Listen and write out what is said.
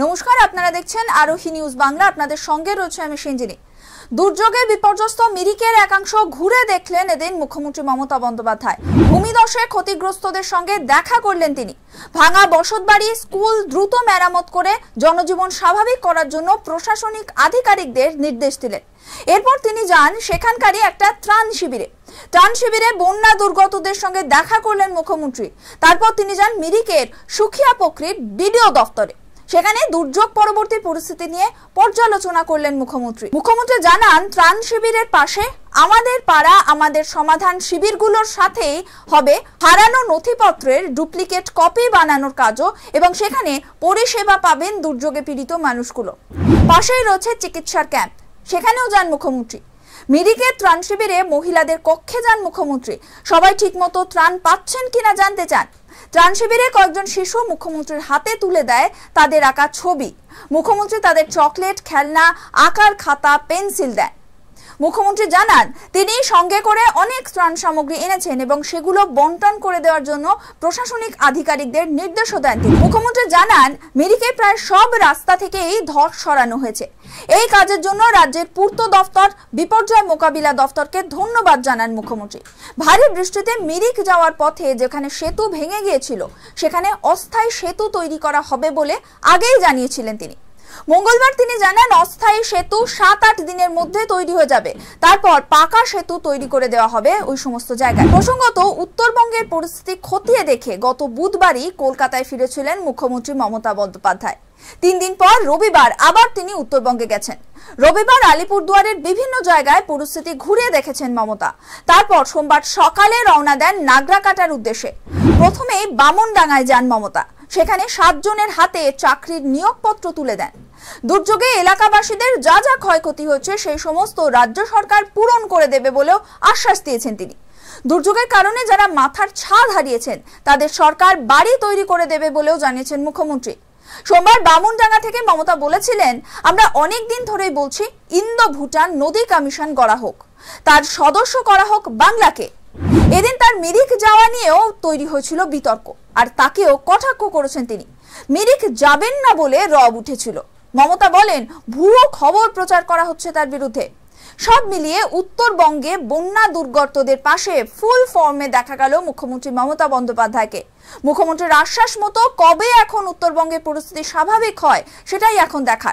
নমস্কার, আপনারা দেখছেন আরোহী নিউজ বাংলা। আপনাদের সঙ্গে রয়েছে আমি সঞ্জিনী। দুর্যোগে বিপর্যস্ত মিরিকের একাংশ ঘুরে দেখলেন এদিন মুখ্যমন্ত্রী মমতা বন্দ্যোপাধ্যায়। ভূমিধসে ক্ষতিগ্রস্তদের সঙ্গে দেখা করলেন তিনি। ভাঙা বসতবাড়ি, স্কুল দ্রুত মেরামত করে জনজীবন স্বাভাবিক করার জন্য প্রশাসনিক আধিকারিকদের নির্দেশ দিলেন। এরপর তিনি যান সেখানকারই একটা ত্রাণ শিবিরে বন্যা দুর্গতদের সঙ্গে দেখা করলেন মুখ্যমন্ত্রী। তারপর তিনি যান মিরিকের সুখিয়াপোখরির বিডিও দফতরে। সেখানে দুর্যোগ পরবর্তী পরিস্থিতি নিয়ে পর্যালোচনা করলেন মুখ্যমন্ত্রী জানান, ত্রাণ শিবিরের পাশে আমাদের পাড়া আমাদের সমাধান শিবিরগুলোর সাথেই হবে হারানো নথিপত্রের ডুপ্লিকেট কপি বানানোর কাজও, এবং সেখানে পরিষেবা পাবেন দুর্যোগে পীড়িত মানুষগুলো। পাশেই রয়েছে চিকিৎসার ক্যাম্প, সেখানেও যান মুখ্যমন্ত্রী। মিরিকের ত্রাণ শিবিরে মহিলাদের কক্ষে যান মুখ্যমন্ত্রী। সবাই ঠিকমতো ত্রাণ পাচ্ছেন কিনা জানতে চান। ত্রাণ শিবিরে কয়েকজন শিশু মুখ্যমন্ত্রীর হাতে তুলে দেয় তাদের আঁকা ছবি। মুখ্যমন্ত্রী তাদের চকলেট, খেলনা, আঁকার খাতা, পেন্সিল দেন। মুখ্যমন্ত্রী জানান, তিনি সঙ্গে করে অনেক ত্রাণ সামগ্রী এনেছেন এবং সেগুলো বন্টন করে দেওয়ার জন্য প্রশাসনিক আধিকারিকদের নির্দেশও দেন তিনি। মুখ্যমন্ত্রী জানান, মিরিকে প্রায় সব রাস্তা থেকেই ধস সরানো হয়েছে। এই কাজের জন্য রাজ্যের পূর্ত দফতর, বিপর্যয় মোকাবিলা দফতরকে ধন্যবাদ জানান মুখ্যমন্ত্রী। ভারী বৃষ্টিতে মিরিক যাওয়ার পথে যেখানে সেতু ভেঙে গিয়েছিল, সেখানে অস্থায়ী সেতু তৈরি করা হবে বলে আগেই জানিয়েছিলেন তিনি। মঙ্গলবার তিনি জানান, অস্থায়ী সেতু 7-8 দিনের মধ্যে তৈরি হয়ে যাবে। তারপর পাকা সেতু তৈরি করে দেওয়া হবে ওই সমস্ত জায়গায়। প্রসঙ্গত, উত্তরবঙ্গের পরিস্থিতি খতিয়ে দেখে গত বুধবারই কলকাতায় ফিরেছিলেন মুখ্যমন্ত্রী মমতা বন্দ্যোপাধ্যায়। 3 দিন পর রবিবার আবার তিনি উত্তরবঙ্গে গেছেন। রবিবার আলিপুরদুয়ারের বিভিন্ন জায়গায় পরিস্থিতি ঘুরে দেখেছেন মমতা। তারপর সোমবার সকালে রওনা দেন নাগরাকাটার উদ্দেশ্যে। প্রথমেই বামনডাঙ্গায় যান মমতা। সেখানে 7 জনের হাতে চাকরির নিয়োগপত্র তুলে দেন। দুর্যোগে এলাকাবাসীদের যা যা ক্ষয়ক্ষতি হয়েছে সেই সমস্ত রাজ্য সরকার পূরণ করে দেবে বলেও আশ্বাস দিয়েছেন তিনি। দুর্যোগের কারণে যারা মাথার ছাদ হারিয়েছেন তাদের সরকার বাড়ি তৈরি করে দেবে বলেও জানিয়েছেন মুখ্যমন্ত্রী। সোমবার বামনডাঙ্গা থেকে মমতা বলেছিলেন, আমরা অনেক দিন ধরেই বলছি ইন্দো ভুটান নদী কমিশন গড়া হোক, তার সদস্য করা হোক বাংলাকে। এদিন তার মিরিক যাওয়া নিয়েও তৈরি হয়েছিল বিতর্ক, আর তাকেও কটাক্ষ করেছেন তিনি। মিরিক যাবেন না বলে রব উঠেছিল। মমতা বলেন, ভুয়ো খবর প্রচার করা হচ্ছে তার বিরুদ্ধে। সব মিলিয়ে উত্তরবঙ্গে বন্যা দুর্গতদের পাশে ফুল ফর্মে দেখা গেল মুখ্যমন্ত্রী মমতা বন্দ্যোপাধ্যায়কে। মুখ্যমন্ত্রীর আশ্বাস মতো কবে এখন উত্তরবঙ্গের পরিস্থিতি স্বাভাবিক হয় সেটাই এখন দেখার।